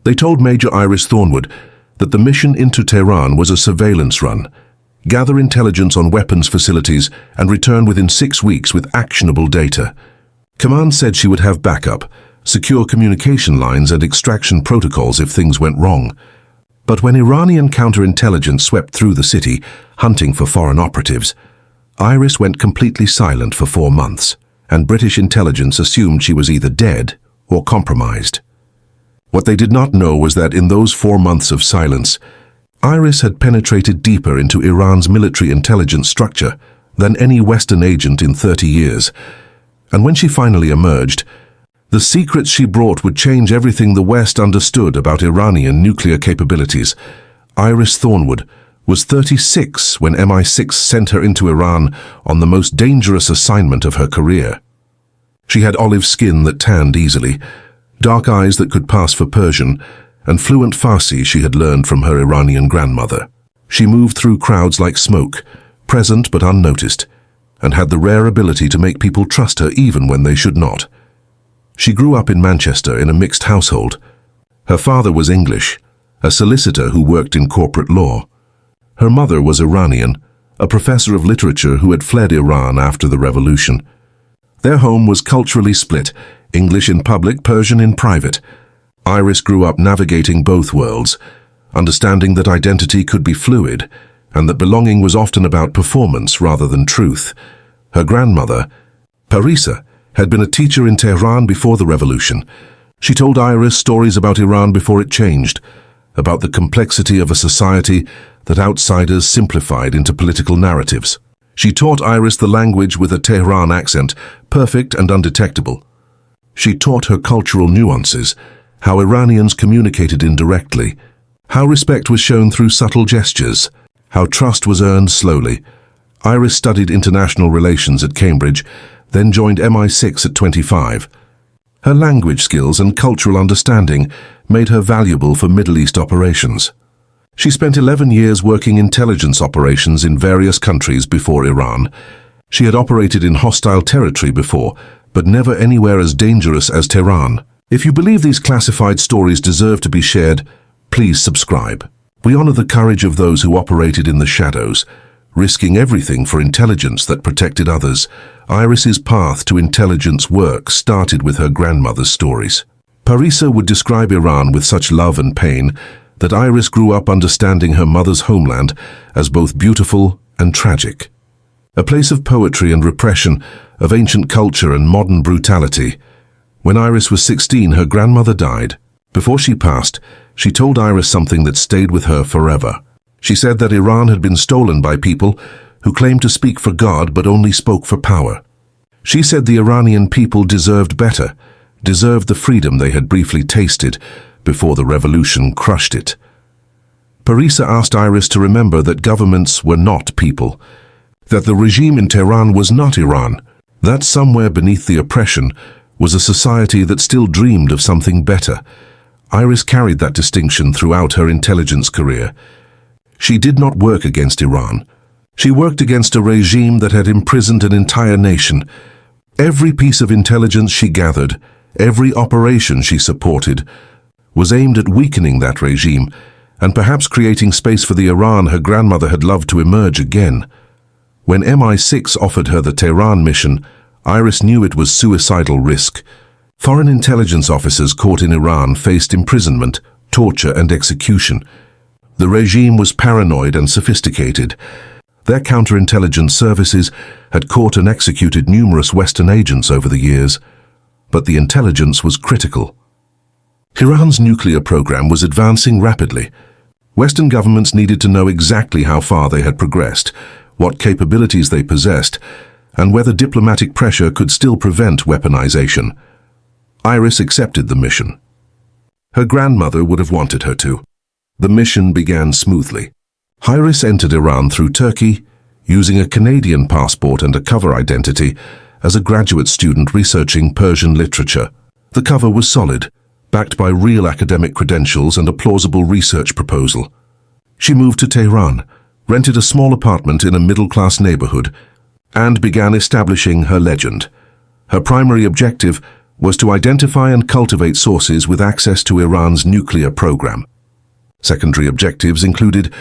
They told Major Iris Thornwood that the mission into Tehran was a surveillance run. Gather intelligence on weapons facilities and return within 6 weeks with actionable data. Command said she would have backup, secure communication lines and extraction protocols if things went wrong. But when Iranian counterintelligence swept through the city, hunting for foreign operatives, Iris went completely silent for 4 months, and British intelligence assumed she was either dead or compromised. What they did not know was that in those 4 months of silence, Iris had penetrated deeper into Iran's military intelligence structure than any Western agent in 30 years. And when she finally emerged, the secrets she brought would change everything the West understood about Iranian nuclear capabilities. Iris Thornwood was 36 when MI6 sent her into Iran on the most dangerous assignment of her career. She had olive skin that tanned easily, dark eyes that could pass for Persian, and fluent Farsi she had learned from her Iranian grandmother. She moved through crowds like smoke, present but unnoticed, and had the rare ability to make people trust her even when they should not. She grew up in Manchester in a mixed household. Her father was English, a solicitor who worked in corporate law. Her mother was Iranian, a professor of literature who had fled Iran after the revolution. Their home was culturally split, English in public, Persian in private. Iris grew up navigating both worlds, understanding that identity could be fluid, and that belonging was often about performance rather than truth. Her grandmother, Parisa, had been a teacher in Tehran before the revolution. She told Iris stories about Iran before it changed, about the complexity of a society that outsiders simplified into political narratives. She taught Iris the language with a Tehran accent, perfect and undetectable. She taught her cultural nuances, how Iranians communicated indirectly, how respect was shown through subtle gestures, how trust was earned slowly. Iris studied international relations at Cambridge, then joined MI6 at 25. Her language skills and cultural understanding made her valuable for Middle East operations. She spent 11 years working intelligence operations in various countries before Iran. She had operated in hostile territory before, but never anywhere as dangerous as Tehran. If you believe these classified stories deserve to be shared, please subscribe. We honor the courage of those who operated in the shadows, risking everything for intelligence that protected others. Iris's path to intelligence work started with her grandmother's stories. Parisa would describe Iran with such love and pain that Iris grew up understanding her mother's homeland as both beautiful and tragic. A place of poetry and repression, of ancient culture and modern brutality. When Iris was 16, her grandmother died. Before she passed, she told Iris something that stayed with her forever. She said that Iran had been stolen by people who claimed to speak for God but only spoke for power. She said the Iranian people deserved better, deserved the freedom they had briefly tasted before the revolution crushed it. Parisa asked Iris to remember that governments were not people, that the regime in Tehran was not Iran, that somewhere beneath the oppression was a society that still dreamed of something better. Iris carried that distinction throughout her intelligence career. She did not work against Iran. She worked against a regime that had imprisoned an entire nation. Every piece of intelligence she gathered, every operation she supported, was aimed at weakening that regime and perhaps creating space for the Iran her grandmother had loved to emerge again. When MI6 offered her the Tehran mission, Iris knew it was suicidal risk. Foreign intelligence officers caught in Iran faced imprisonment, torture and execution. The regime was paranoid and sophisticated. Their counterintelligence services had caught and executed numerous Western agents over the years, but the intelligence was critical. Iran's nuclear program was advancing rapidly. Western governments needed to know exactly how far they had progressed, what capabilities they possessed, and whether diplomatic pressure could still prevent weaponization. Iris accepted the mission. Her grandmother would have wanted her to. The mission began smoothly. Iris entered Iran through Turkey, using a Canadian passport and a cover identity as a graduate student researching Persian literature. The cover was solid, backed by real academic credentials and a plausible research proposal. She moved to Tehran, rented a small apartment in a middle-class neighborhood, and began establishing her legend. Her primary objective was to identify and cultivate sources with access to Iran's nuclear program. Secondary objectives included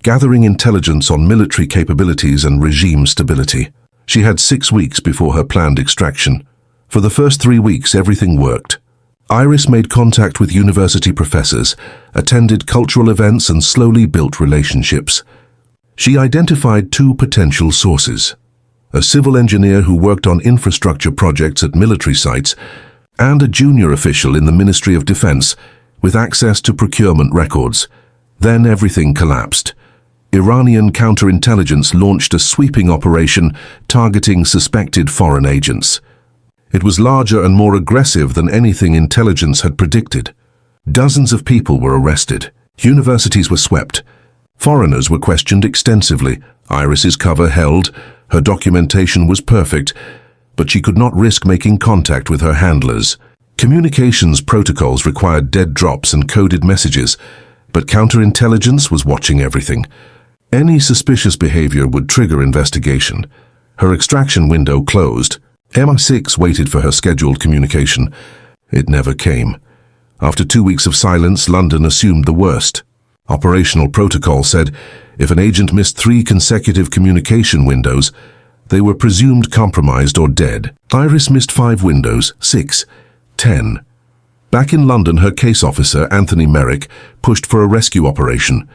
gathering intelligence on military capabilities and regime stability. She had 6 weeks before her planned extraction. For the first 3 weeks, everything worked. Iris made contact with university professors, attended cultural events, and slowly built relationships. She identified 2 potential sources: a civil engineer who worked on infrastructure projects at military sites, and a junior official in the Ministry of Defense with access to procurement records. Then everything collapsed. Iranian counterintelligence launched a sweeping operation targeting suspected foreign agents. It was larger and more aggressive than anything intelligence had predicted. Dozens of people were arrested. Universities were swept. Foreigners were questioned extensively. Iris's cover held. Her documentation was perfect, but she could not risk making contact with her handlers. Communications protocols required dead drops and coded messages, but counterintelligence was watching everything. Any suspicious behavior would trigger investigation. Her extraction window closed. MI6 waited for her scheduled communication. It never came. After 2 weeks of silence, London assumed the worst. Operational protocol said if an agent missed 3 consecutive communication windows, they were presumed compromised or dead. Iris missed 5 windows, 6, 10. Back in London, her case officer, Anthony Merrick, pushed for a rescue operation.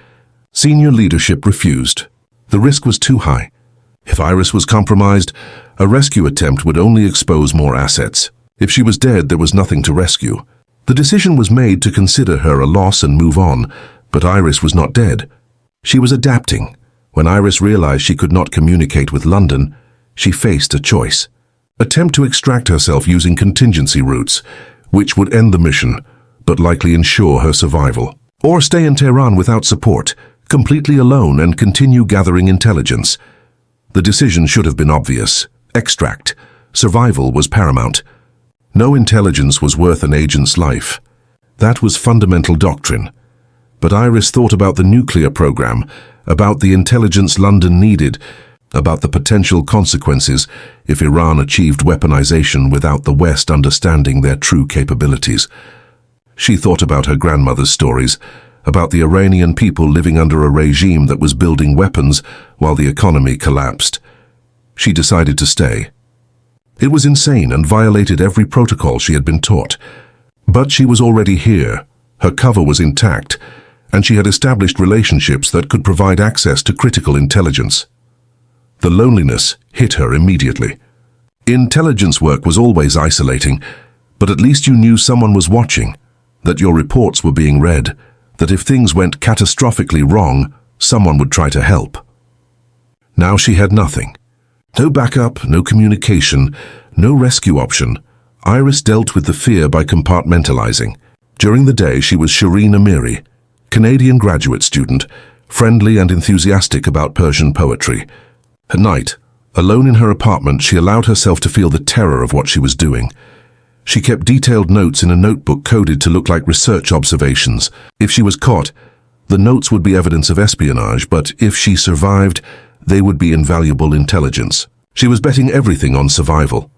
Senior leadership refused. The risk was too high. If Iris was compromised, a rescue attempt would only expose more assets. If she was dead, there was nothing to rescue. The decision was made to consider her a loss and move on, but Iris was not dead. She was adapting. When Iris realized she could not communicate with London, she faced a choice. Attempt to extract herself using contingency routes, which would end the mission, but likely ensure her survival. Or stay in Tehran without support, completely alone, and continue gathering intelligence. The decision should have been obvious. Extract. Survival was paramount. No intelligence was worth an agent's life. That was fundamental doctrine. But Iris thought about the nuclear program, about the intelligence London needed, about the potential consequences if Iran achieved weaponization without the West understanding their true capabilities. She thought about her grandmother's stories, about the Iranian people living under a regime that was building weapons while the economy collapsed. She decided to stay. It was insane and violated every protocol she had been taught. But she was already here. Her cover was intact, and she had established relationships that could provide access to critical intelligence. The loneliness hit her immediately. Intelligence work was always isolating, but at least you knew someone was watching, that your reports were being read, that if things went catastrophically wrong, someone would try to help. Now she had nothing. No backup, no communication, no rescue option. Iris dealt with the fear by compartmentalizing. During the day, she was Shireen Amiri, Canadian graduate student, friendly and enthusiastic about Persian poetry. At night, alone in her apartment, she allowed herself to feel the terror of what she was doing. She kept detailed notes in a notebook coded to look like research observations. If she was caught, the notes would be evidence of espionage, but if she survived, they would be invaluable intelligence. She was betting everything on survival.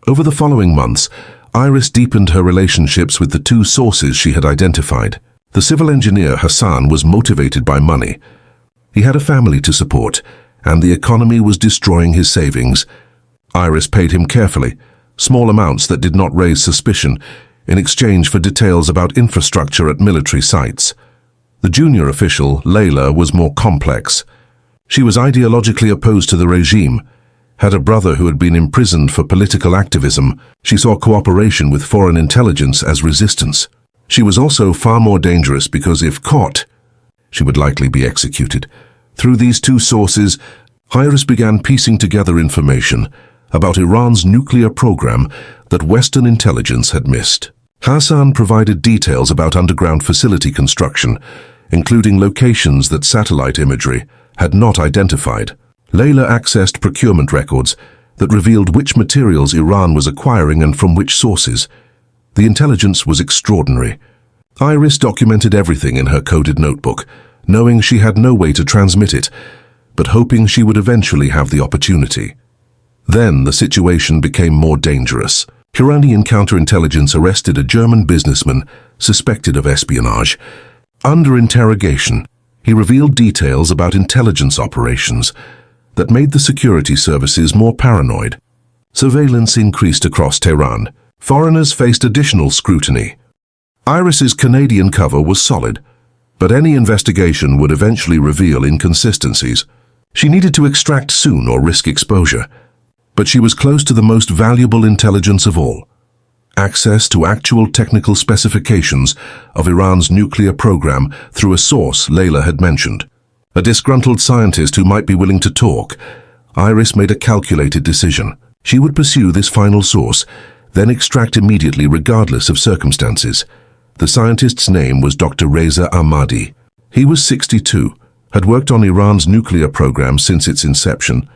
Over the following months, Iris deepened her relationships with the 2 sources she had identified. The civil engineer Hassan was motivated by money. He had a family to support, and the economy was destroying his savings. Iris paid him carefully, small amounts that did not raise suspicion, in exchange for details about infrastructure at military sites. The junior official, Layla, was more complex. She was ideologically opposed to the regime, had a brother who had been imprisoned for political activism. She saw cooperation with foreign intelligence as resistance. She was also far more dangerous because if caught, she would likely be executed. Through these 2 sources, Iris began piecing together information about Iran's nuclear program that Western intelligence had missed. Hassan provided details about underground facility construction, including locations that satellite imagery had not identified. Layla accessed procurement records that revealed which materials Iran was acquiring and from which sources. The intelligence was extraordinary. Iris documented everything in her coded notebook, knowing she had no way to transmit it, but hoping she would eventually have the opportunity. Then the situation became more dangerous. Iranian counterintelligence arrested a German businessman suspected of espionage. Under interrogation, he revealed details about intelligence operations that made the security services more paranoid. Surveillance increased across Tehran. Foreigners faced additional scrutiny. Iris's Canadian cover was solid, but any investigation would eventually reveal inconsistencies. She needed to extract soon or risk exposure, but she was close to the most valuable intelligence of all: access to actual technical specifications of Iran's nuclear program through a source Layla had mentioned. A disgruntled scientist who might be willing to talk. Iris made a calculated decision. She would pursue this final source, then extract immediately regardless of circumstances. The scientist's name was Dr. Reza Ahmadi. He was 62, had worked on Iran's nuclear program since its inception,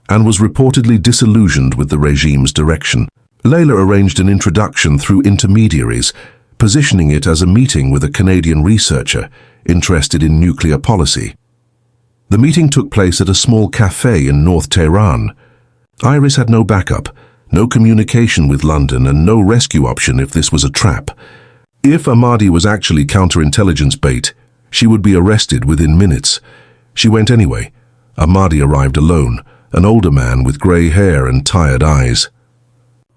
and was reportedly disillusioned with the regime's direction. Layla arranged an introduction through intermediaries, positioning it as a meeting with a Canadian researcher interested in nuclear policy. The meeting took place at a small cafe in North Tehran. Iris had no backup, no communication with London, and no rescue option if this was a trap. If Ahmadi was actually counterintelligence bait, she would be arrested within minutes. She went anyway. Ahmadi arrived alone, an older man with grey hair and tired eyes.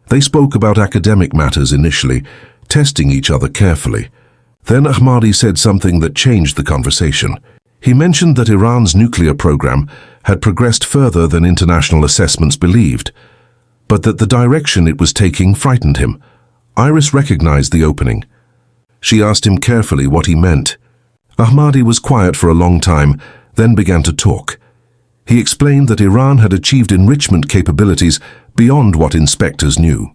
They spoke about academic matters initially, testing each other carefully. Then Ahmadi said something that changed the conversation. He mentioned that Iran's nuclear program had progressed further than international assessments believed, but that the direction it was taking frightened him. Iris recognized the opening. She asked him carefully what he meant. Ahmadi was quiet for a long time, then began to talk. He explained that Iran had achieved enrichment capabilities beyond what inspectors knew.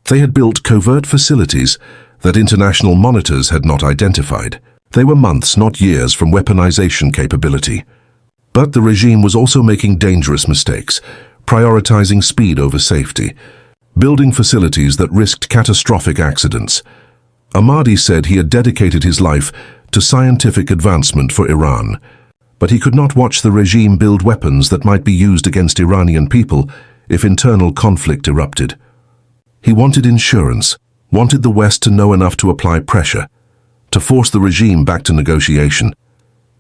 They had built covert facilities that international monitors had not identified. They were months, not years, from weaponization capability. But the regime was also making dangerous mistakes, prioritizing speed over safety, building facilities that risked catastrophic accidents. Ahmadi said he had dedicated his life to scientific advancement for Iran, but he could not watch the regime build weapons that might be used against Iranian people if internal conflict erupted. He wanted insurance, wanted the West to know enough to apply pressure, to force the regime back to negotiation.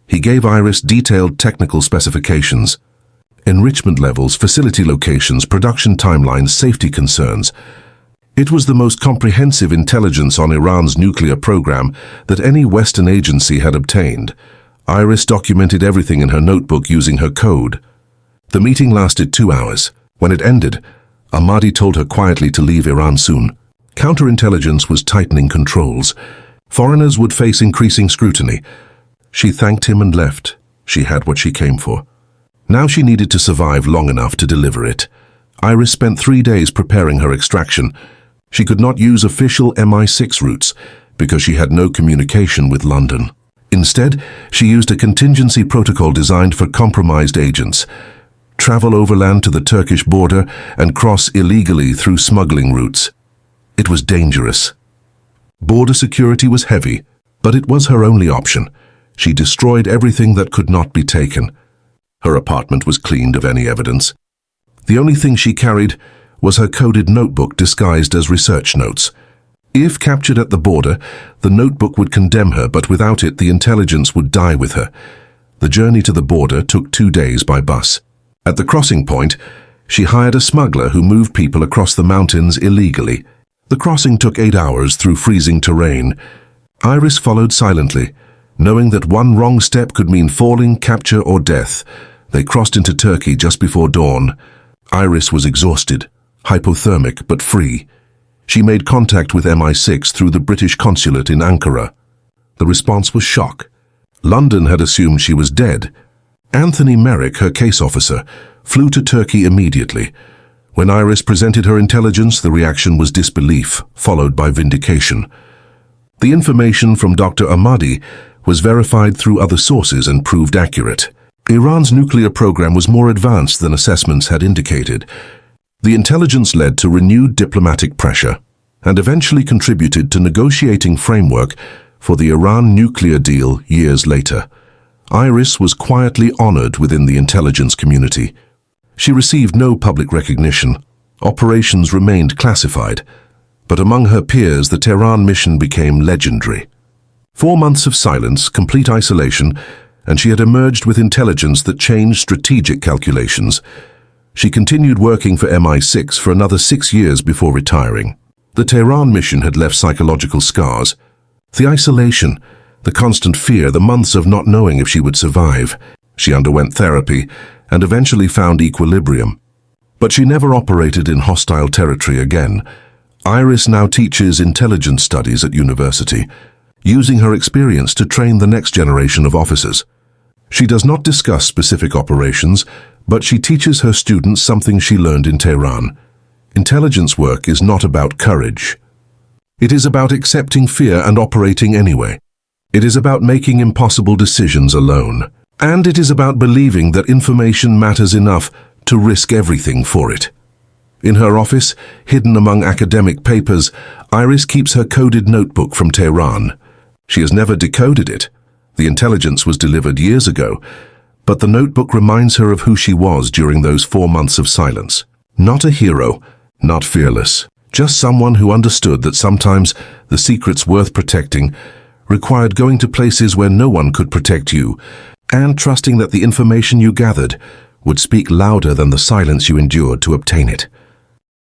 He gave Iris detailed technical specifications: enrichment levels, facility locations, production timelines, safety concerns. It was the most comprehensive intelligence on Iran's nuclear program that any Western agency had obtained. Iris documented everything in her notebook using her code. The meeting lasted 2 hours. When it ended, Ahmadi told her quietly to leave Iran soon. Counterintelligence was tightening controls. Foreigners would face increasing scrutiny. She thanked him and left. She had what she came for. Now she needed to survive long enough to deliver it. Iris spent 3 days preparing her extraction. She could not use official MI6 routes because she had no communication with London. Instead, she used a contingency protocol designed for compromised agents. Travel overland to the Turkish border and cross illegally through smuggling routes. It was dangerous. Border security was heavy, but it was her only option. She destroyed everything that could not be taken. Her apartment was cleaned of any evidence. The only thing she carried was her coded notebook disguised as research notes. If captured at the border, the notebook would condemn her, but without it, the intelligence would die with her. The journey to the border took 2 days by bus. At the crossing point, she hired a smuggler who moved people across the mountains illegally. The crossing took 8 hours through freezing terrain. Iris followed silently, knowing that one wrong step could mean falling, capture, or death. They crossed into Turkey just before dawn. Iris was exhausted, hypothermic but free. She made contact with MI6 through the British consulate in Ankara. The response was shock. London had assumed she was dead. Anthony Merrick, her case officer, flew to Turkey immediately. When Iris presented her intelligence, the reaction was disbelief, followed by vindication. The information from Dr. Ahmadi was verified through other sources and proved accurate. Iran's nuclear program was more advanced than assessments had indicated. The intelligence led to renewed diplomatic pressure and eventually contributed to negotiating framework for the Iran nuclear deal years later. Iris was quietly honored within the intelligence community. She received no public recognition. Operations remained classified. But among her peers, the Tehran mission became legendary. 4 months of silence, complete isolation, and she had emerged with intelligence that changed strategic calculations. She continued working for MI6 for another 6 years before retiring. The Tehran mission had left psychological scars. The isolation, the constant fear, the months of not knowing if she would survive. She underwent therapy and eventually found equilibrium. But she never operated in hostile territory again. Iris now teaches intelligence studies at university, using her experience to train the next generation of officers. She does not discuss specific operations, but she teaches her students something she learned in Tehran. Intelligence work is not about courage. It is about accepting fear and operating anyway. It is about making impossible decisions alone. And it is about believing that information matters enough to risk everything for it. In her office, hidden among academic papers, Iris keeps her coded notebook from Tehran. She has never decoded it. The intelligence was delivered years ago, but the notebook reminds her of who she was during those 4 months of silence. Not a hero, not fearless, just someone who understood that sometimes the secrets worth protecting required going to places where no one could protect you, and trusting that the information you gathered would speak louder than the silence you endured to obtain it.